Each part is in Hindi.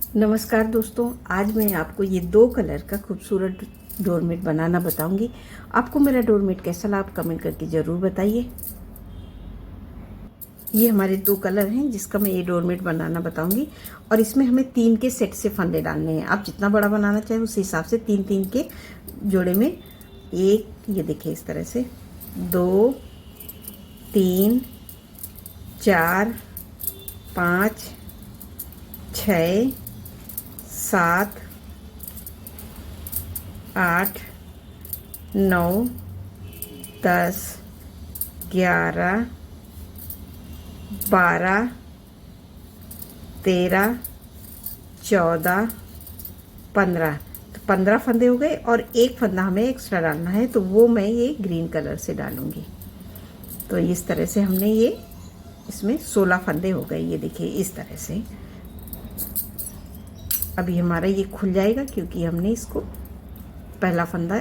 नमस्कार दोस्तों, आज मैं आपको ये 2 कलर का खूबसूरत डोरमेट बनाना बताऊंगी। आपको मेरा डोरमेट कैसा लगा आप कमेंट करके ज़रूर बताइए। ये हमारे 2 कलर हैं जिसका मैं ये डोरमेट बनाना बताऊंगी और इसमें हमें 3 के सेट से फंदे डालने हैं। आप जितना बड़ा बनाना चाहें उस हिसाब से 3-3 के जोड़े में एक, ये देखिए इस तरह से 2, 3, 4, 5, 6, 7, 8, 9, 10, 11, 12, 13, 14, 15। तो 15 फंदे हो गए और एक फंदा हमें एक्स्ट्रा डालना है, तो वो मैं ये ग्रीन कलर से डालूंगी। तो इस तरह से हमने ये इसमें 16 फंदे हो गए। ये देखिए इस तरह से। अभी हमारा ये खुल जाएगा क्योंकि हमने इसको पहला फंदा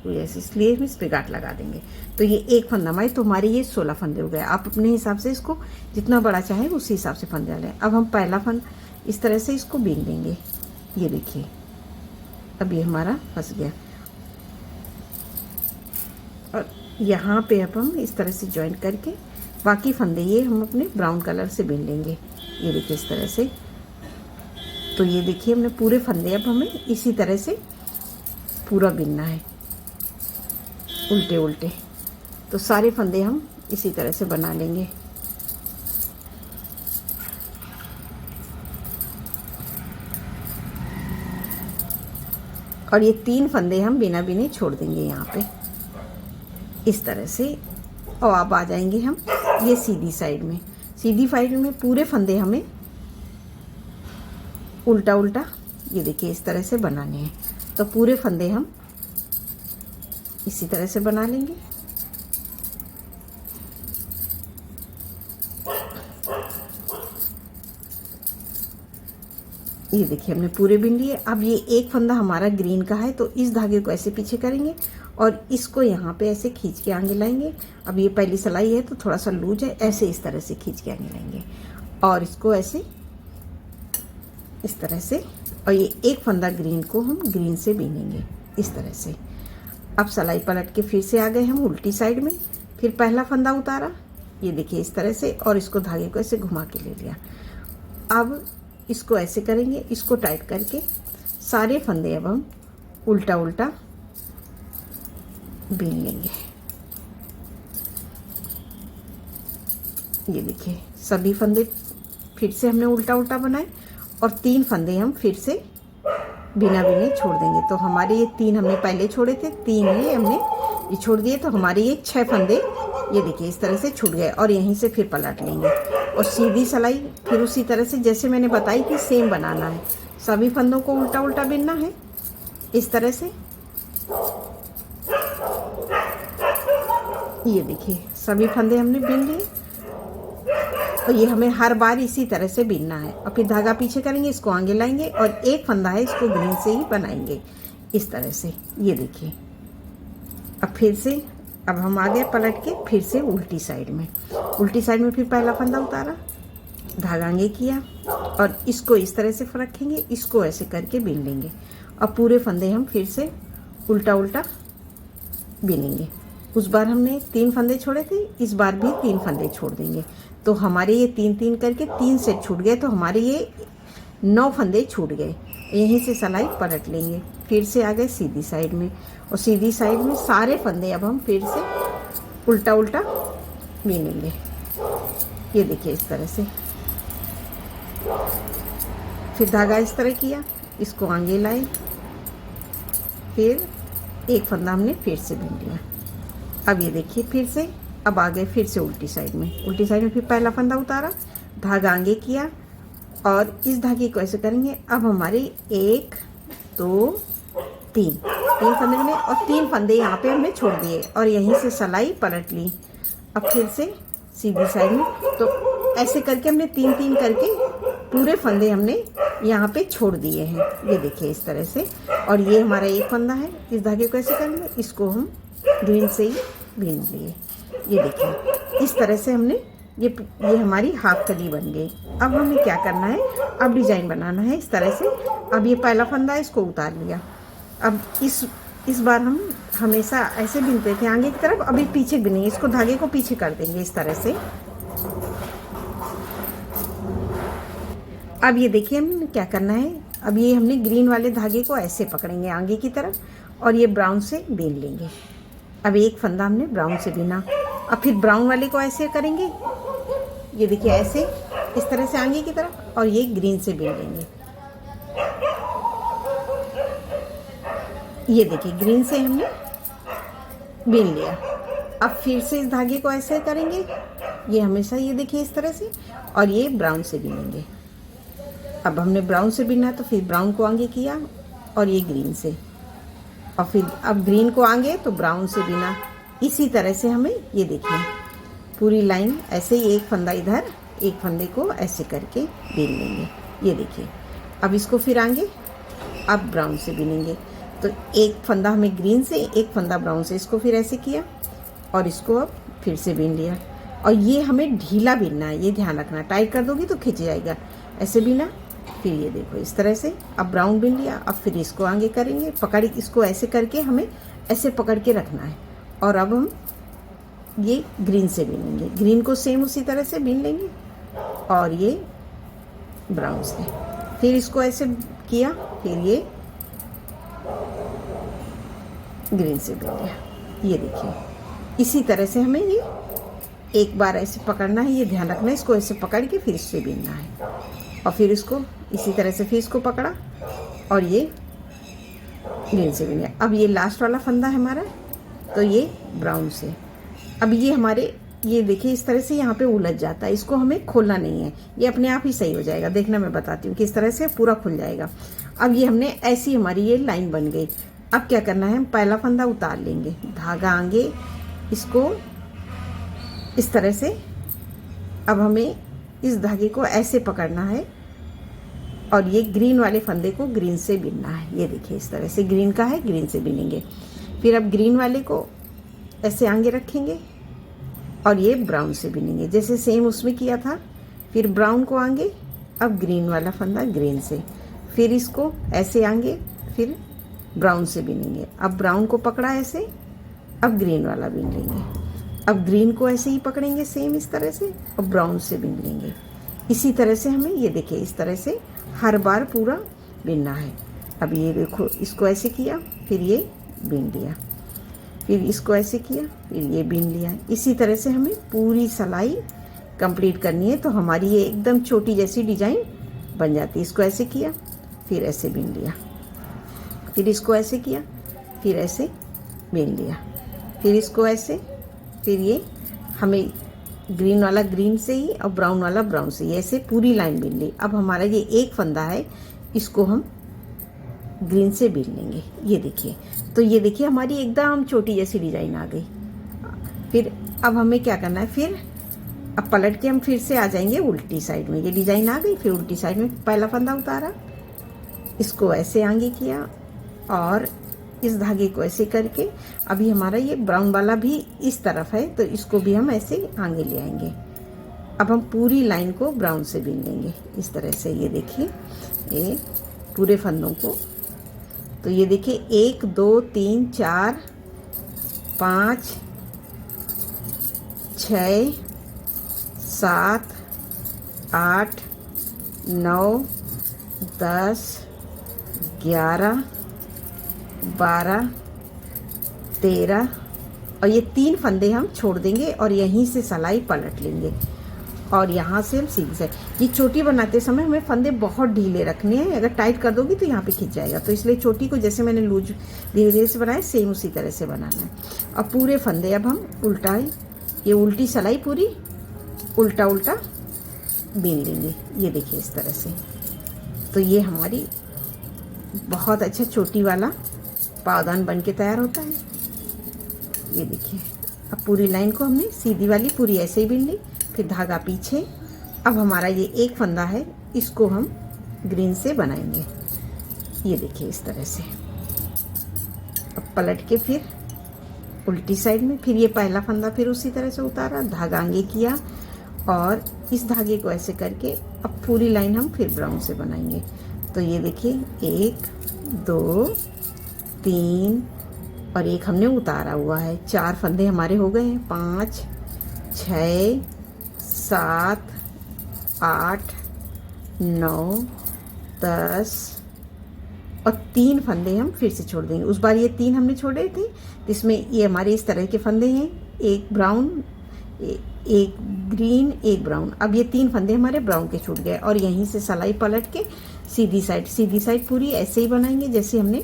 इसलिए हम इस पे गांठ लगा देंगे। तो ये एक फंदा हमारे, तो हमारे ये 16 फंदे हो गए। आप अपने हिसाब से इसको जितना बड़ा चाहे उसी हिसाब से फंदे डालें। अब हम पहला फंद इस तरह से इसको बीन देंगे। ये देखिए अब ये हमारा फंस गया और यहाँ पे अब हम इस तरह से ज्वाइन करके बाकी फंदे ये हम अपने ब्राउन कलर से बीन लेंगे। ये देखिए इस तरह से। तो ये देखिए हमने पूरे फंदे अब हमें इसी तरह से पूरा बीनना है, उल्टे उल्टे। तो सारे फंदे हम इसी तरह से बना लेंगे। और ये 3 फंदे हम बिना बिने छोड़ देंगे यहाँ पे इस तरह से। और अब आ जाएंगे हम ये सीधी साइड में। सीधी साइड में पूरे फंदे हमें उल्टा उल्टा, ये देखिए इस तरह से बनाने हैं। तो पूरे फंदे हम इसी तरह से बना लेंगे। ये देखिए हमने पूरे बिन लिए। अब ये एक फंदा हमारा ग्रीन का है, तो इस धागे को ऐसे पीछे करेंगे और इसको यहाँ पे ऐसे खींच के आगे लाएंगे। अब ये पहली सिलाई है तो थोड़ा सा लूज है, ऐसे इस तरह से खींच के आगे लाएंगे और इसको ऐसे इस तरह से। और ये एक फंदा ग्रीन को हम ग्रीन से बीनेंगे इस तरह से। अब सिलाई पलट के फिर से आ गए हम उल्टी साइड में। फिर पहला फंदा उतारा, ये देखिए इस तरह से, और इसको धागे को ऐसे घुमा के ले लिया। अब इसको ऐसे करेंगे, इसको टाइट करके सारे फंदे अब हम उल्टा उल्टा बीन लेंगे। ये देखिए सभी फंदे फिर से हमने उल्टा उल्टा बनाए और 3 फंदे हम फिर से बिना बिने छोड़ देंगे। तो हमारे ये 3 हमने पहले छोड़े थे, 3 ये हमने ये छोड़ दिए, तो हमारे ये 6 फंदे ये देखिए इस तरह से छूट गए। और यहीं से फिर पलट लेंगे और सीधी सिलाई फिर उसी तरह से जैसे मैंने बताई थी सेम बनाना है। सभी फंदों को उल्टा उल्टा बिनना है इस तरह से। ये देखिए सभी फंदे हमने बिन लिए और ये हमें हर बार इसी तरह से बीनना है। और फिर धागा पीछे करेंगे, इसको आगे लाएंगे और एक फंदा है इसको ग्रीन से ही बनाएंगे इस तरह से। ये देखिए अब फिर से अब हम आगे पलट के फिर से उल्टी साइड में फिर पहला फंदा उतारा, धागा आगे किया और इसको इस तरह से रखेंगे, इसको ऐसे करके बीन लेंगे। अब पूरे फंदे हम फिर से उल्टा उल्टा बीनेंगे। उस बार हमने 3 फंदे छोड़े थे, इस बार भी 3 फंदे छोड़ देंगे। तो हमारे ये 3-3 करके 3 सेट छूट गए, तो हमारे ये 9 फंदे छूट गए। यहीं से सिलाई पलट लेंगे, फिर से आ गए सीधी साइड में और सीधी साइड में सारे फंदे अब हम फिर से उल्टा उल्टा बीनेंगे। ये देखिए इस तरह से। फिर धागा इस तरह किया, इसको आगे लाए, फिर एक फंदा हमने फिर से बीन लिया। अब ये देखिए फिर से अब आ गए फिर से उल्टी साइड में फिर पहला फंदा उतारा, धागा आगे किया और इस धागे को ऐसे करेंगे। अब हमारे 1 2 3 फंदे बने और 3 फंदे यहाँ पे हमने छोड़ दिए और यहीं से सिलाई पलट ली। अब फिर से सीधी साइड में, तो ऐसे करके हमने 3-3 करके पूरे फंदे हमने यहाँ पे छोड़ दिए हैं। ये देखिए इस तरह से। और ये हमारा एक फंदा है, इस धागे को ऐसे करेंगे, इसको हम ग्रीन से ही बीन लिए। ये देखिए इस तरह से हमने ये हमारी हाफ कली बन गई। अब हमें क्या करना है, अब डिजाइन बनाना है इस तरह से। अब ये पहला फंदा है, इसको उतार लिया। अब इस बार हम हमेशा ऐसे बिनते थे आगे की तरफ, अभी पीछे बिनेंगे, इसको धागे को पीछे कर देंगे इस तरह से। अब ये देखिए हमें क्या करना है, अब ये हमने ग्रीन वाले धागे को ऐसे पकड़ेंगे आगे की तरफ और ये ब्राउन से बीन लेंगे। अब एक फंदा हमने ब्राउन से बीना, अब फिर ब्राउन वाले को ऐसे करेंगे, ये देखिए ऐसे इस तरह से आगे की तरफ, और ये ग्रीन से बीन लेंगे। ये देखिए ग्रीन से हमने बीन लिया। अब फिर से इस धागे को ऐसे करेंगे, ये हमेशा ये देखिए इस तरह से, और ये ब्राउन से बीनेंगे। अब हमने ब्राउन से बीना तो फिर ब्राउन को आगे किया और ये ग्रीन से, और फिर अब ग्रीन को आगे तो ब्राउन से बीना। इसी तरह से हमें ये देखिए पूरी लाइन ऐसे ही, एक फंदा इधर, एक फंदे को ऐसे करके बीन लेंगे। ये देखिए अब इसको फिर आगे अब ब्राउन से बीनेंगे। तो एक फंदा हमें ग्रीन से, एक फंदा ब्राउन से, इसको फिर ऐसे किया और इसको अब फिर से बीन लिया। और ये हमें ढीला बीनना है, ये ध्यान रखना, टाइट कर दोगी तो खिंच जाएगा। ऐसे बीना, फिर ये देखो इस तरह से, अब ब्राउन बीन लिया। अब फिर इसको आगे करेंगे, पकड़, इसको ऐसे करके हमें ऐसे पकड़ के रखना है। और अब हम ये ग्रीन से बीनेंगे, ग्रीन को सेम उसी तरह से बीन लेंगे, और ये ब्राउन से, फिर इसको ऐसे किया, फिर ये ग्रीन से बीन लिया। ये देखिए इसी तरह से हमें ये एक बार ऐसे पकड़ना है, ये ध्यान रखना है, इसको ऐसे पकड़ के फिर इससे बीनना है। और फिर इसको इसी तरह से फिर इसको पकड़ा और ये ग्रीन से बीन लिया। अब ये लास्ट वाला फंदा है हमारा, तो ये ब्राउन से। अब ये हमारे, ये देखिए इस तरह से यहाँ पे उलझ जाता है, इसको हमें खोलना नहीं है, ये अपने आप ही सही हो जाएगा। देखना मैं बताती हूँ किस तरह से पूरा खुल जाएगा। अब ये हमने ऐसी, हमारी ये लाइन बन गई। अब क्या करना है, हम पहला फंदा उतार लेंगे, धागा आगे, इसको इस तरह से। अब हमें इस धागे को ऐसे पकड़ना है और ये ग्रीन वाले फंदे को ग्रीन से बीनना है। ये देखिए इस तरह से, ग्रीन का है, ग्रीन से बीनेंगे। फिर अब ग्रीन वाले को ऐसे आगे रखेंगे और ये ब्राउन से बीनेंगे, जैसे सेम उसमें किया था। फिर ब्राउन को आगे, अब ग्रीन वाला फंदा ग्रीन से, फिर इसको ऐसे आगे, फिर ब्राउन से बीनेंगे। अब ब्राउन को पकड़ा ऐसे, अब ग्रीन वाला बीन लेंगे। अब ग्रीन को ऐसे ही पकड़ेंगे सेम इस तरह से, और ब्राउन से बीन लेंगे। इसी तरह से हमें, ये देखिए इस तरह से हर बार पूरा बीनना है। अब ये देखो, इसको ऐसे किया, फिर ये बीन लिया, फिर इसको ऐसे किया, फिर ये बीन लिया। इसी तरह से हमें पूरी सिलाई कंप्लीट करनी है, तो हमारी ये एकदम छोटी जैसी डिजाइन बन जाती है। इसको ऐसे किया, फिर ऐसे बीन लिया, फिर इसको ऐसे किया, फिर ऐसे बीन लिया, फिर इसको ऐसे, फिर ये हमें ग्रीन वाला ग्रीन से ही और ब्राउन वाला ब्राउन से ही, ऐसे पूरी लाइन बीन ली। अब हमारा ये एक फंदा है, इसको हम ग्रीन से बीन लेंगे। ये देखिए, तो ये देखिए हमारी एकदम छोटी जैसी डिजाइन आ गई। फिर अब हमें क्या करना है, फिर अब पलट के हम फिर से आ जाएंगे उल्टी साइड में। ये डिजाइन आ गई, फिर उल्टी साइड में पहला फंदा उतारा, इसको ऐसे आगे किया और इस धागे को ऐसे करके, अभी हमारा ये ब्राउन वाला भी इस तरफ है, तो इसको भी हम ऐसे आगे ले आएंगे। अब हम पूरी लाइन को ब्राउन से बीन लेंगे इस तरह से। ये देखिए ये पूरे फंदों को, तो ये देखिए 1 2 3 4 5 6 7 8 9 10 11 12 13 और ये 3 फंदे हम छोड़ देंगे और यहीं से सिलाई पलट लेंगे और यहाँ से हम सीधे से। ये चोटी बनाते समय हमें फंदे बहुत ढीले रखने हैं, अगर टाइट कर दोगी तो यहाँ पे खिंच जाएगा, तो इसलिए चोटी को जैसे मैंने लूज धीरे धीरे से बनाया, सेम उसी तरह से बनाना है। अब पूरे फंदे अब हम उल्टा, ये उल्टी सिलाई पूरी उल्टा उल्टा बीन लेंगे। ये देखिए इस तरह से, तो ये हमारी बहुत अच्छा चोटी वाला पावदान बन के तैयार होता है। ये देखिए, अब पूरी लाइन को हमने सीधी वाली पूरी ऐसे ही बीन ली, फिर धागा पीछे। अब हमारा ये एक फंदा है, इसको हम ग्रीन से बनाएंगे। ये देखिए इस तरह से। अब पलट के फिर उल्टी साइड में, फिर ये पहला फंदा फिर उसी तरह से उतारा, धागा आगे किया और इस धागे को ऐसे करके अब पूरी लाइन हम फिर ब्राउन से बनाएंगे। तो ये देखिए 1 2 3 और एक हमने उतारा हुआ है। 4 फंदे हमारे हो गए हैं। 5 6 7 8 9 10 और 3 फंदे हम फिर से छोड़ देंगे। उस बार ये 3 हमने छोड़े थे, इसमें ये हमारे इस तरह के फंदे हैं, एक ब्राउन, एक ग्रीन, एक ब्राउन। अब ये 3 फंदे हमारे ब्राउन के छूट गए और यहीं से सिलाई पलट के सीधी साइड पूरी ऐसे ही बनाएंगे जैसे हमने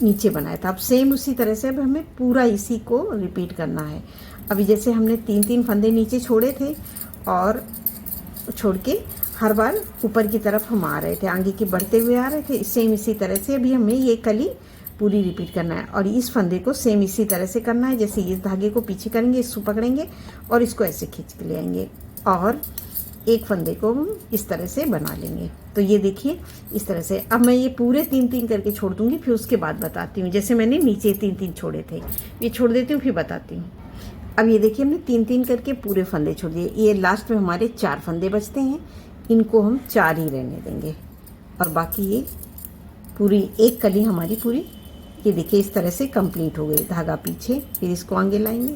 नीचे बनाया था। अब सेम उसी तरह से अब हमें पूरा इसी को रिपीट करना है। अभी जैसे हमने 3 फंदे नीचे छोड़े थे और छोड़ के हर बार ऊपर की तरफ हम आ रहे थे, आगे की बढ़ते हुए आ रहे थे। सेम इसी तरह से अभी हमें ये कली पूरी रिपीट करना है और इस फंदे को सेम इसी तरह से करना है। जैसे इस धागे को पीछे करेंगे, इसको पकड़ेंगे और इसको ऐसे खींच के ले आएंगे और एक फंदे को हम इस तरह से बना लेंगे। तो ये देखिए इस तरह से। अब मैं ये पूरे 3 करके छोड़ दूंगी, फिर उसके बाद बताती हूँ। जैसे मैंने नीचे 3 छोड़े थे, ये छोड़ देती हूँ फिर बताती हूँ। अब ये देखिए हमने 3 करके पूरे फंदे छोड़ दिए। ये लास्ट में हमारे 4 फंदे बचते हैं, इनको हम 4 ही रहने देंगे और बाकी ये पूरी एक कली हमारी पूरी ये देखिए इस तरह से कंप्लीट हो गई। धागा पीछे, फिर इसको आगे लाएंगे।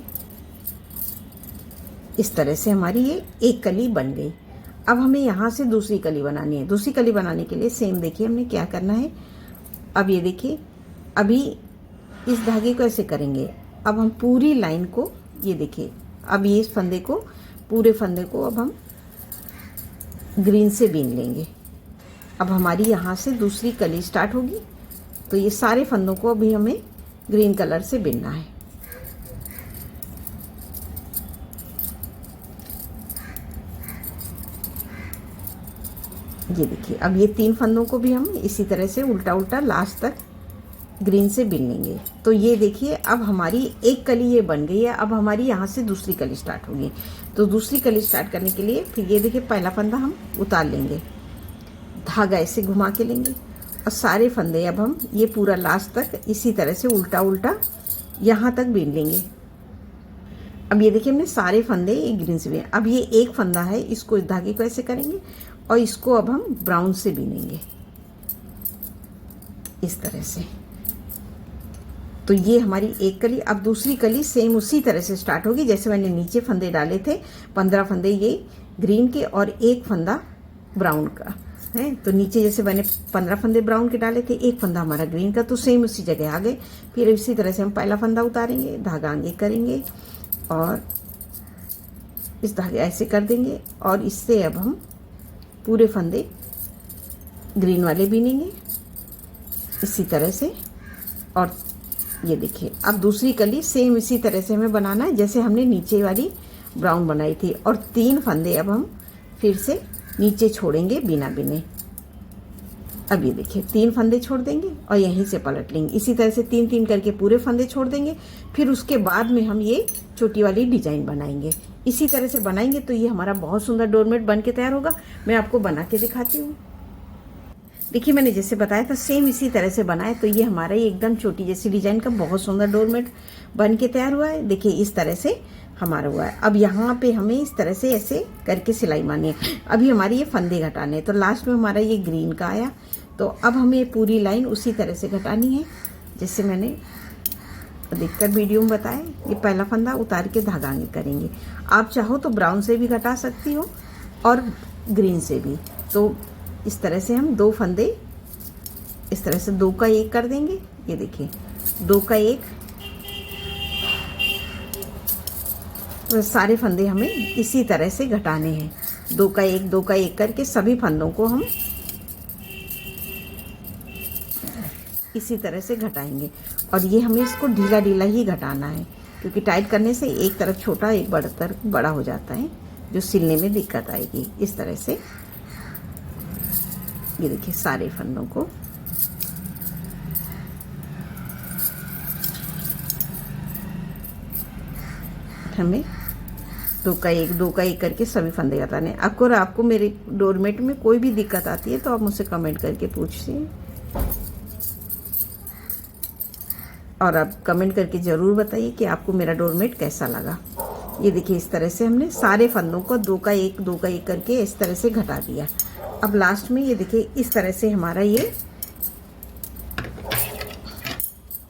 इस तरह से हमारी ये एक कली बन गई। अब हमें यहाँ से दूसरी कली बनानी है। दूसरी कली बनाने के लिए सेम देखिए हमने क्या करना है। अब ये देखिए अभी इस धागे को ऐसे करेंगे। अब हम पूरी लाइन को ये देखिए, अब ये इस फंदे को, पूरे फंदे को अब हम ग्रीन से बीन लेंगे। अब हमारी यहाँ से दूसरी कली स्टार्ट होगी। तो ये सारे फंदों को अभी हमें ग्रीन कलर से बीनना है। ये देखिए अब ये 3 फंदों को भी हम इसी तरह से उल्टा उल्टा लास्ट तक ग्रीन से बीन लेंगे। तो ये देखिए अब हमारी एक कली ये बन गई है। अब हमारी यहाँ से दूसरी कली स्टार्ट होगी। तो दूसरी कली स्टार्ट करने के लिए फिर ये देखिए पहला फंदा हम उतार लेंगे, धागा ऐसे घुमा के लेंगे और सारे फंदे अब हम ये पूरा लास्ट तक इसी तरह से उल्टा उल्टा यहाँ तक बीन लेंगे। अब ये देखिए हमने सारे फंदे एक ग्रीन से बीन। अब ये एक फंदा है, इसको इस धागे को ऐसे करेंगे और इसको अब हम ब्राउन से बीनेंगे इस तरह से। तो ये हमारी एक कली। अब दूसरी कली सेम उसी तरह से स्टार्ट होगी जैसे मैंने नीचे फंदे डाले थे। 15 फंदे ये ग्रीन के और एक फंदा ब्राउन का है। तो नीचे जैसे मैंने 15 फंदे ब्राउन के डाले थे, एक फंदा हमारा ग्रीन का, तो सेम उसी जगह आ गए। फिर इसी तरह से हम पहला फंदा उतारेंगे, धागा आगे करेंगे और इस धागे ऐसे कर देंगे और इससे अब हम पूरे फंदे ग्रीन वाले बीनेंगे इसी तरह से। और ये देखिए अब दूसरी कली सेम इसी तरह से हमें बनाना है जैसे हमने नीचे वाली ब्राउन बनाई थी। और 3 फंदे अब हम फिर से नीचे छोड़ेंगे बिना बिने। अब ये देखिए 3 फंदे छोड़ देंगे और यहीं से पलट लेंगे। इसी तरह से 3 करके पूरे फंदे छोड़ देंगे। फिर उसके बाद में हम ये छोटी वाली डिजाइन बनाएंगे। इसी तरह से बनाएंगे तो ये हमारा बहुत सुंदर डोरमेट बन के तैयार होगा। मैं आपको बना के दिखाती हूँ। देखिए मैंने जैसे बताया था सेम इसी तरह से बनाए तो ये हमारा ही एकदम छोटी जैसी डिजाइन का बहुत सुंदर डोरमेट बन के तैयार हुआ है। देखिए इस तरह से हमारा हुआ है। अब यहाँ पे हमें इस तरह से ऐसे करके सिलाई मारनी है। अभी हमारी ये फंदे घटाने हैं तो लास्ट में हमारा ये ग्रीन का आया। तो अब हमें ये पूरी लाइन उसी तरह से घटानी है जैसे मैंने देखकर वीडियो में बताया। ये पहला फंदा उतार के धागा आगे करेंगे। आप चाहो तो ब्राउन से भी घटा सकती हो और ग्रीन से भी। तो इस तरह से हम 2 फंदे इस तरह से 2 का 1 कर देंगे। ये देखिए 2 का 1। तो सारे फंदे हमें इसी तरह से घटाने हैं। 2 का 1 2 का 1 करके सभी फंदों को हम इसी तरह से घटाएंगे। और ये हमें इसको ढीला ढीला ही घटाना है क्योंकि टाइट करने से एक तरफ छोटा एक तरफ बड़ा हो जाता है जो सिलने में दिक्कत आएगी। इस तरह से ये देखिए सारे फंदों को हमें 2 का 1 2 का 1 करके सभी फंदे घटाने। आपको मेरे डोरमेट में कोई भी दिक्कत आती है तो आप मुझसे कमेंट करके पूछिए और आप कमेंट करके ज़रूर बताइए कि आपको मेरा डोरमेट कैसा लगा। ये देखिए इस तरह से हमने सारे फंदों को 2 का 1 करके इस तरह से घटा दिया। अब लास्ट में ये देखिए इस तरह से हमारा ये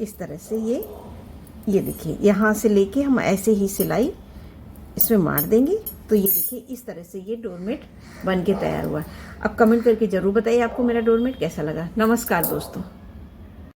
इस तरह से ये देखिए यहाँ से लेके हम ऐसे ही सिलाई इसमें मार देंगे। तो ये देखिए इस तरह से ये डोरमेट बन के तैयार हुआ। अब कमेंट करके ज़रूर बताइए आपको मेरा डोरमेट कैसा लगा। नमस्कार दोस्तों।